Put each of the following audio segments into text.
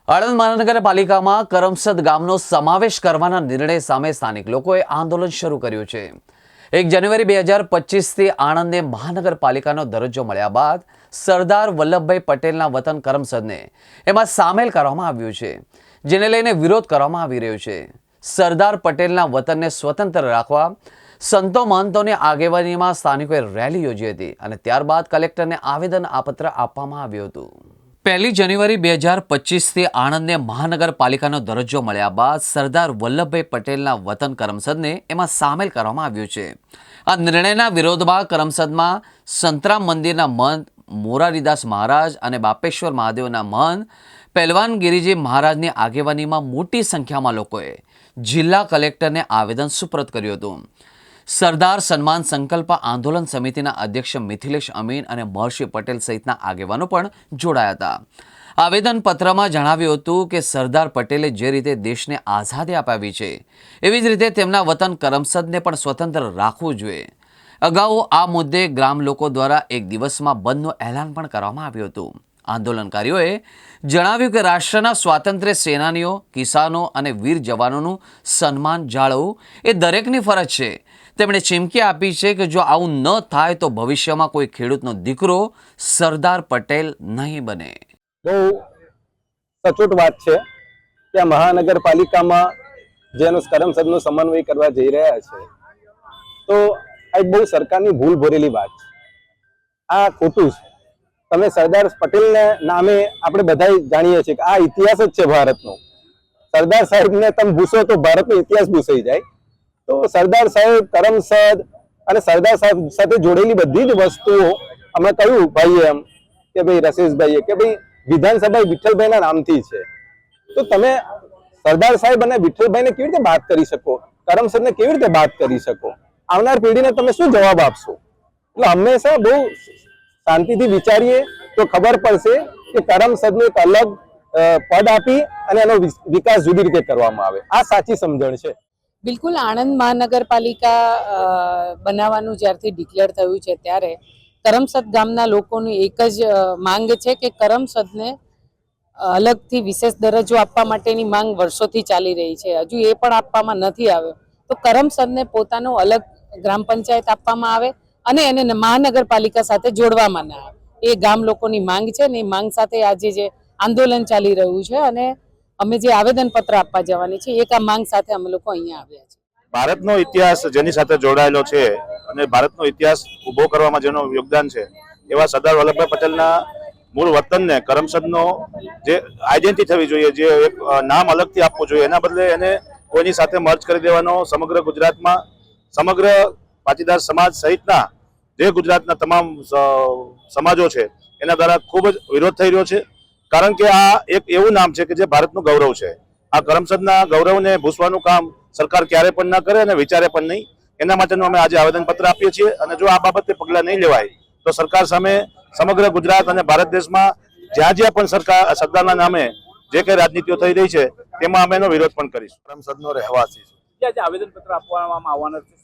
આણંદ મહાનગરપાલિકામાં કરમસદ ગામનો સમાવેશ કરવાના નિર્ણય સામે સ્થાનિક લોકોએ આંદોલન શરૂ કર્યું છે। 1 જાન્યુઆરી 2025થી આણંદને મહાનગરપાલિકાનો દરજ્જો મળ્યા બાદ સરદાર વલ્લભભાઈ પટેલના વતન કરમસદને એમાં સામેલ કરવામાં આવ્યું છે, જેને લઈને વિરોધ કરવામાં આવી રહ્યો છે। સરદાર પટેલના વતનને સ્વતંત્ર રાખવા સંતો મહંતોની આગેવાનીમાં સ્થાનિકોએ રેલી યોજી હતી અને ત્યારબાદ કલેક્ટરને આવેદન આપત્ર આપવામાં આવ્યું હતું। 1 જાન્યુઆરી 2025થી આણંદને મહાનગરપાલિકાનો દરજ્જો મળ્યા બાદ સરદાર વલ્લભભાઈ પટેલના વતન કરમસદને એમાં સામેલ કરવામાં આવ્યું છે। આ નિર્ણયના વિરોધમાં કરમસદમાં સંતરામ મંદિરના મહંત મોરારીદાસ મહારાજ અને બાપેશ્વર મહાદેવના મહંત પહેલવાન ગિરિજી મહારાજની આગેવાનીમાં મોટી સંખ્યામાં લોકોએ જિલ્લા કલેક્ટરને આવેદન સુપ્રત કર્યું હતું। સરદાર સન્માન સંકલ્પ આંદોલન સમિતિના અધ્યક્ષ મિથિલેશ અમીન અને મહર્ષિ પટેલ સહિતના આગેવાનો પણ જોડાયા હતા। આવેદનપત્રમાં જણાવ્યું હતું કે સરદાર પટેલે જે રીતે દેશને આઝાદી અપાવી છે, એવી જ રીતે તેમના વતન કરમસદને પણ સ્વતંત્ર રાખવું જોઈએ। અગાઉ આ મુદ્દે ગ્રામ લોકો દ્વારા એક દિવસમાં બંધનું એલાન પણ કરવામાં આવ્યું હતું। આંદોલનકારીઓએ જણાવ્યું કે રાષ્ટ્રના સ્વાતંત્ર્ય સેનાનીઓ, કિસાનો અને વીર જવાનોનું સન્માન જાળવવું એ દરેકની ફરજ છે। તેમણે ચીમકી આપી છે કે જો આવું ન થાય તો ભવિષ્યમાં કોઈ ખેડૂતનો દીકરો સરદાર પટેલ નહીં બને। બહુ સચોટ વાત છે કે આ મહાનગરપાલિકામાં જેનો કરમસદનો સમન્વય કરવા જઈ રહ્યા છે, તો આ બહુ સરકારની ભૂલ ભરેલી વાત છે। આ ખોટું છે। તમે સરદાર પટેલના નામે આપણે બધા જાણીએ છીએ કે આ ઇતિહાસ જ છે ભારતનો। સરદાર સાહેબને તમે ભૂસો તો ભારતનો ઇતિહાસ ભૂસાઈ જાય। તો સરદાર સાહેબ, કરમસદ અને સરદાર સાહેબ સાથે જોડેલી બધી જ વસ્તુઓ અમે કહ્યું ભાઈએ એમ કે ભાઈ રશેશભાઈએ કે ભાઈ વિધાનસભા વિઠ્ઠલભાઈના નામથી છે, તો તમે સરદાર સાહેબ અને વિઠ્ઠલભાઈને કેવી રીતે બાદ કરી શકો? કરમસદને કેવી રીતે બાદ કરી શકો? આવનાર પેઢીને તમે શું જવાબ આપશો? એટલે હંમેશા બહુ શાંતિથી વિચારીએ તો ખબર પડશે કે કરમસદનું એક અલગ પદ આપી અને એનો વિકાસ જુદી રીતે કરવામાં આવે। આ સાચી સમજણ છે। બિલકુલ, આણંદ મહાનગરપાલિકા બનાવવાનું જ્યારથી ડિક્લેર થયું છે ત્યારે કરમસદ ગામના લોકોની એક જ માંગ છે કે કરમસદને અલગથી વિશેષ દરજ્જો આપવા માટેની માંગ વર્ષોથી ચાલી રહી છે। હજુ એ પણ આપવામાં નથી આવ્યો તો કરમસદને પોતાનો અલગ ગ્રામ પંચાયત આપવામાં આવે અને એને મહાનગરપાલિકા સાથે જોડવામાં ના આવે। એ ગામ લોકોની માંગ છે ને એ માંગ સાથે આજે જે આંદોલન ચાલી રહ્યું છે અને અમે જે આવેદન પત્ર આપવા જવાની છે એક આ માંગ સાથે અમે લોકો અહીંયા આવ્યા છે। ભારતનો ઇતિહાસ જેની સાથે જોડાયેલો છે અને ભારતનો ઇતિહાસ ઉભો કરવામાં જેનું યોગદાન છે, એવા સરદાર વલ્લભભાઈ પટેલના મૂળ વતનને કરમસદનો જે આઈડેન્ટિટી થવી જોઈએ, જે એક નામ અલગથી આપવું જોઈએ, એના બદલે એને કોઈની સાથે મર્જ કરી દેવાનો સમગ્ર ગુજરાતમાં સમગ્ર પાટીદાર સમાજ સહિતના જે ગુજરાતના તમામ સમાજો છે એના દ્વારા ખૂબ જ વિરોધ થઈ રહ્યો છે। કારણ કે આ એક એવું નામ છે કે જે ભારતનું ગૌરવ છે। આ કરમસદના ગૌરવને ભૂસવાનું કામ સરકાર ક્યારે પણ ન કરે અને વિચારે પણ નહીં। એના માટેનું અમે આજે આવેદનપત્ર આપીએ છીએ અને જો આ બાબતે પગલાં નહીં લેવાય તો સરકાર સામે સમગ્ર ગુજરાત અને ભારત દેશમાં જ્યાં જ્યાં પણ સરદારના નામે જે કંઈ રાજનીતિઓ થઈ રહી છે તેમાં અમે એનો વિરોધ પણ કરીશું। કરમસદનો રહેવાસી છે। આજે આવેદનપત્ર આપવામાં આવવાના છે।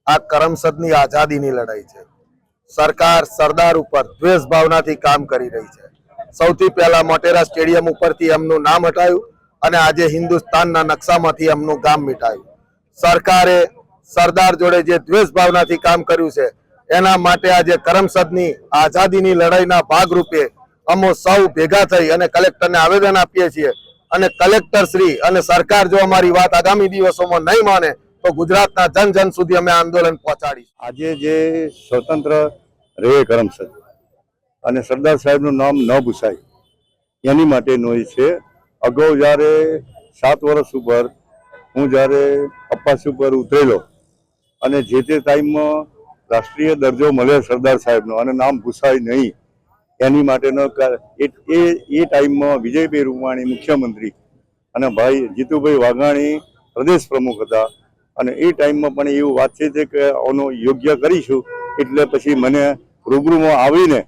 આ કરમસદની આઝાદીની લડાઈ છે। સરકાર સરદાર ઉપર દ્વેષ ભાવનાથી કામ કરી રહી છે। સૌથી પહેલા મોટેરા સ્ટેડિયમ ઉપરથી એમનું નામ હટાયું અને આજે હિન્દુસ્તાનના નકશામાંથી એમનું ગામ મિટાયું। સરકારે સરદાર જોડે જે દ્વેષ ભાવનાથી કામ કર્યું છે એના માટે આજે કરમસદની આઝાદીની લડાઈના ભાગરૂપે અમો સૌ ભેગા થઈ અને કલેક્ટરને આવેદન આપીએ છીએ અને કલેક્ટર શ્રી અને સરકાર જો અમારી વાત આગામી દિવસોમાં નહીં માને તો ગુજરાતના જન જન સુધી અમે આંદોલન પહોંચાડીશું। આજે જે સ્વતંત્ર રહે કરમસદ અને સરદાર સાહેબનું નામ ન ભૂસાય એની માટેનો એ છે। અગાઉ જ્યારે 7 વર્ષ ઉપર હું જ્યારે અપાસ ઉપર ઉતરેલો અને જે તે ટાઈમમાં રાષ્ટ્રીય દરજ્જો મળે સરદાર સાહેબનો અને નામ ભૂસાય નહીં એની માટેનો એ ટાઈમમાં વિજયભાઈ રૂપાણી મુખ્યમંત્રી અને ભાઈ જીતુભાઈ વાઘાણી પ્રદેશ પ્રમુખ હતા અને એ ટાઈમમાં પણ એવું વાત છે કે આનો યોગ્ય કરીશું। એટલે પછી મને રૂબરૂમાં આવીને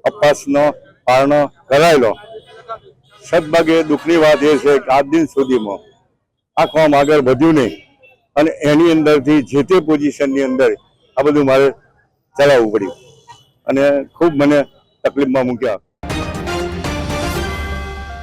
અપાસનો પારણો કરાયેલો। સદભાગે દુઃખની વાત એ છે કે આજ દિન સુધીમાં આ કામ આગળ વધ્યું નહીં અને એની અંદરથી જે તે પોઝિશનની અંદર આ બધું મારે ચલાવવું પડ્યું અને ખૂબ મને તકલીફમાં મૂક્યા।